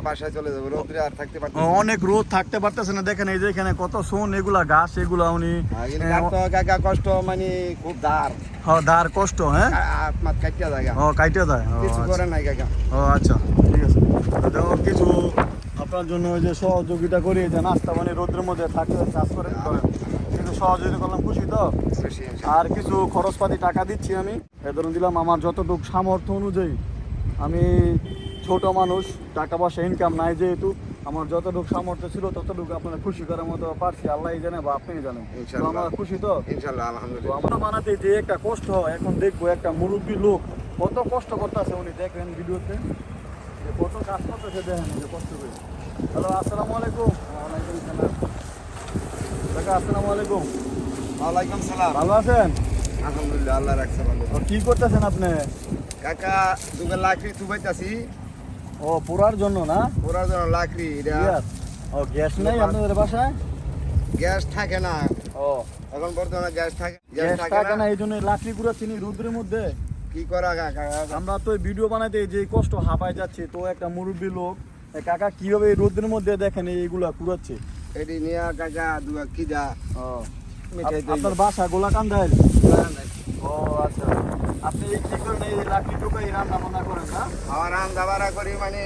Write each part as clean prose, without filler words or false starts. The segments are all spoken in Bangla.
বাসায় চলে যাবো, রোদ্রে আর থাকতে পারতেছি না। অনেক রোদ থাকতে পারতেছে না। দেখেন এই যে এখানে কত সোন, এগুলা ঘাস, এগুলা উনি কাকা কষ্ট মানে খুব ধার দার কষ্ট। হ্যাঁ, হাত কাটিয়া জায়গা কাইটে দেয়। কিছু করে নাই কাকা। আচ্ছা, ঠিক আছে। দেখো কিছু আপনার জন্য ওই যে সহযোগিতা করি, যে নাস্তা মানে রোদ্রের মধ্যে থাকতে চাষ করে কিন্তু সহযোগিতা করলাম, খুশি তো? আর কিছু খরচপাতি টাকা দিচ্ছি আমি, এ ধরুন দিলাম আমার যতটুকু সামর্থ্য অনুযায়ী। আমি ছোট মানুষ, টাকা পয়সা ইনকাম নাই, যেহেতু আমার যতটুকু সামর্থ্য ছিল ততটুকু আপনার খুশি করার মতো পারছি। আল্লাহ জানে বা আপনি জানেন, আমার খুশি তো ইনশাআল্লাহ আলহামদুলিল্লাহ। আমার বানাতে যে একটা কষ্ট হয়, এখন দেখবো একটা মুরব্বী লোক কত কষ্ট করতেছে। উনি দেখেন ভিডিওতে যে কত কাজ করতেছে, দেখেন যে কষ্ট করে। হ্যালো, আসসালামু আলাইকুম। ওয়ালাইকুম সালাম। কাকা আসসালামু আলাইকুম। ওয়ালাইকুম সালাম। ভালো আছেন? আলহামদুলিল্লাহ, আল্লাহ রাখছে ভালো। কি করতেছেন আপনি? কাকা দুটো লাকড়ি থুবাইতাছি। ও, পোড়ার জন্য না? পোড়ার জন্য লাকড়ি। ও, গ্যাস নেই আপনাদের বাসায়? গ্যাস থাকে না ও, এখন বর্তমানে, গ্যাস থাকে না, এই জন্য লাকড়ি কুড়াচ্ছি রোদ্রের মধ্যে। কি করা কাকা? আমরা তো ভিডিও বানাইতে যে কষ্ট হাঁপায় যাচ্ছে, তো একটা মুরব্বী লোক কাকা কিভাবে এই রোদ্রের মধ্যে দেখেন এইগুলা কুড়াচ্ছে। এটি নিয়ে কাকা দুয়া কি যা আপনার বাসা গোলাকান্দায়? ও আচ্ছা, আপনি কি করেন এই লাকড়ি টুকাই রান্না বান্না করেন না? আমার রান্না বাড়া করি মানে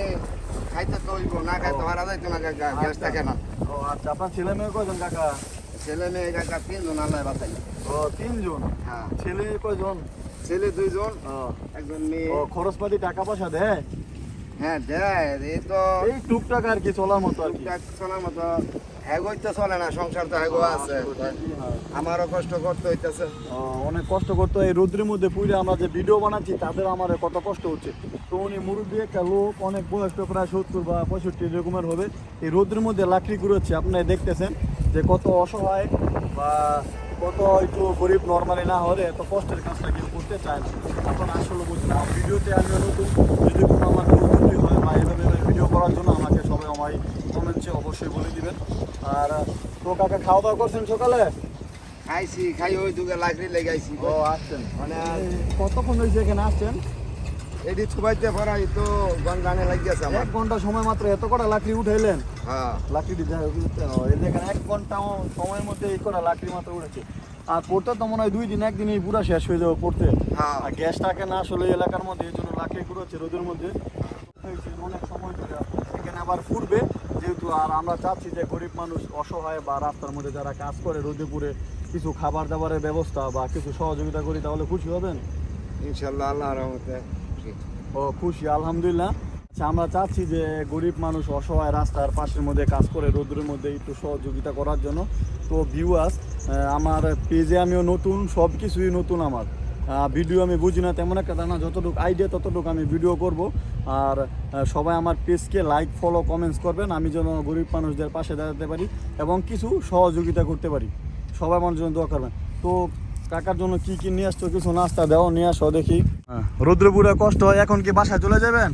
খাইতে তো হইব, না খাইতে হারা যাইতো না কাকা, গ্যাস থাকে না। ও আচ্ছা, আপনার ছেলে মেয়ে কয়জন কাকা? ছেলে মেয়ে কাকা 3 জন, আল্লাহ বাঁচাই। ও, 3 জন। হ্যাঁ, ছেলে কয়জন? ছেলে 2 জন, একজন মেয়ে। ও, খরচপাতি টাকা পয়সা দেয়? হ্যাঁ দেয়, এই তো এই টুকটাক আর কি, চলার মতো আর কি। চলার মতো। হ্যাগোই তো চলে না, সংসার তো হ্যাগো আছে, আমারও কষ্ট করতে হইতেছে। অনেক কষ্ট করতে হয় এই রোদ্রের মধ্যে পুইরে। আমরা যে ভিডিও বানাচ্ছি তাদের আমার কত কষ্ট হচ্ছে। তো উনি মুরব্বী একটা লোক, অনেক বয়স, প্রায় 70 বা 65 এরকমের হবে, এই রোদ্রের মধ্যে লাকড়ি কুড়োচ্ছে। আপনারা দেখতেছেন যে কত অসহায় বা কত একটু গরিব নর্মালি না হলে এত কষ্টের কাজটা কেউ করতে চায় না। এখন আসলে বলছি না, ভিডিওতে আমিও নতুন, যদি কোনো আমার নতুনই হয় বা এভাবে ভিডিও করার জন্য আমাকে সবাই আমার কমেন্টসে অবশ্যই বলে দিবেন। আর তো কাকা খাওয়া দাওয়া করছেন সকালে? খাইছি, খাই ওই দুগে লাকড়ি লেগাইছি। ও, আসছেন মানে কতক্ষণ হয়েছে এখানে আসছেন? এটি থুবাইতে পড়াই তো গঙ্গানে লাগিয়েছে আমার। 1 ঘন্টা সময় মাত্র এত কটা লাকড়ি উঠাইলেন? হ্যাঁ, লাকড়ি দেখেন 1 ঘন্টা সময়ের মধ্যে এই কটা লাকড়ি মাত্র উঠেছে। আর পড়তে তো মনে হয় 2 দিন, 1 দিনই পুরা শেষ হয়ে যাবে পড়তে। হ্যাঁ। আর গ্যাস থাকে না আসলে এলাকার মধ্যে, এই জন্য লাকড়ি কুড়োচ্ছে রোদের মধ্যে। অনেক সময় ধরে এখানে আবার ফুরবে, যেহেতু আর আমরা চাচ্ছি যে গরিব মানুষ, অসহায় বা রাস্তার মধ্যে যারা কাজ করে রোদে পুড়ে, কিছু খাবার দাবারের ব্যবস্থা বা কিছু সহযোগিতা করি, তাহলে খুশি হবেন ইনশাআল্লাহ, আল্লাহর রহমতে। ও, খুশি, আলহামদুলিল্লাহ। আচ্ছা, আমরা চাচ্ছি যে গরিব মানুষ, অসহায় রাস্তার পাশের মধ্যে কাজ করে রোদ্রের মধ্যে একটু সহযোগিতা করার জন্য। তো ভিউয়ার্স, আমার পেজে আমিও নতুন, সব কিছুই নতুন আমার। ভিডিও আমি বুঝি না তেমন একটা, জানা যতটুকু আইডিয়া ততটুকু আমি ভিডিও করব। আর সবাই আমার পেজকে লাইক, ফলো, কমেন্টস করবেন, আমি যেন গরিব মানুষদের পাশে দাঁড়াতে পারি এবং কিছু সহযোগিতা করতে পারি। সবাই আমার জন্য দোয়া করবেন। তো কাকার জন্য কি কি নিয়ে আসছো? কিছু নাস্তা দাও, নিয়ে আসো দেখি। রোদ্রে পুরো কষ্ট হয়, এখন কি বাসায় চলে যাবেন?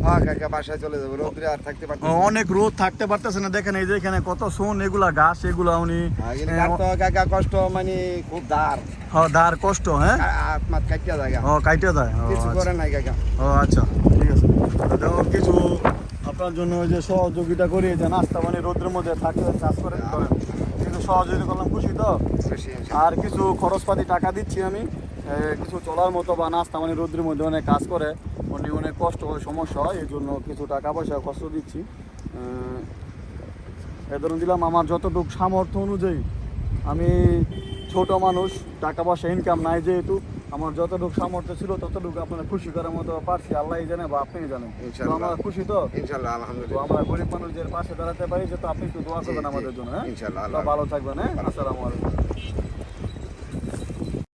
হ্যাঁ কাকা, বাসায় চলে যাবো, রোদ্রে আর থাকতে পারতেছি না। অনেক রোদ থাকতে পারতেছে না। দেখেন এই যে এখানে কত সোন, এগুলা ঘাস, এগুলা উনি কাকা কষ্ট মানে খুব ধার দার কষ্ট। হ্যাঁ, হাত কাটিয়া জায়গা কাইটে দেয়। কিছু করে নাই কাকা। আচ্ছা, ঠিক আছে। দেখো কিছু আপনার জন্য ওই যে সহযোগিতা করি, যে নাস্তা মানে রোদ্রের মধ্যে থাকতে চাষ করে কিন্তু সহযোগিতা করলাম, খুশি তো? আর কিছু খরচপাতি টাকা দিচ্ছি আমি, কিছু চলার মতো বা নাস্তা মানে রোদ্রের মধ্যে অনেক কাজ করে উনি, অনেক কষ্ট হয়, সমস্যা হয়, এই জন্য কিছু টাকা পয়সা কষ্ট দিচ্ছি। এ ধরুন দিলাম আমার যতটুকু সামর্থ্য অনুযায়ী। আমি ছোট মানুষ, টাকা পয়সা ইনকাম নাই, যেহেতু আমার যতটুকু সামর্থ্য ছিল ততটুকু আপনারা খুশি করার মতো পারছি। আল্লাহ জানে বা আপনি জানেন, আমরা খুশি তো? ইনশাআল্লাহ আলহামদুলিল্লাহ। আমরা গরিব মানুষদের পাশে দাঁড়াতে পারি, যে তো আপনি একটু দোয়া করবেন আমাদের জন্য। হ্যাঁ, ইনশাআল্লাহ, ভালো থাকবেন। হ্যাঁ, আসসালামু আলাইকুম।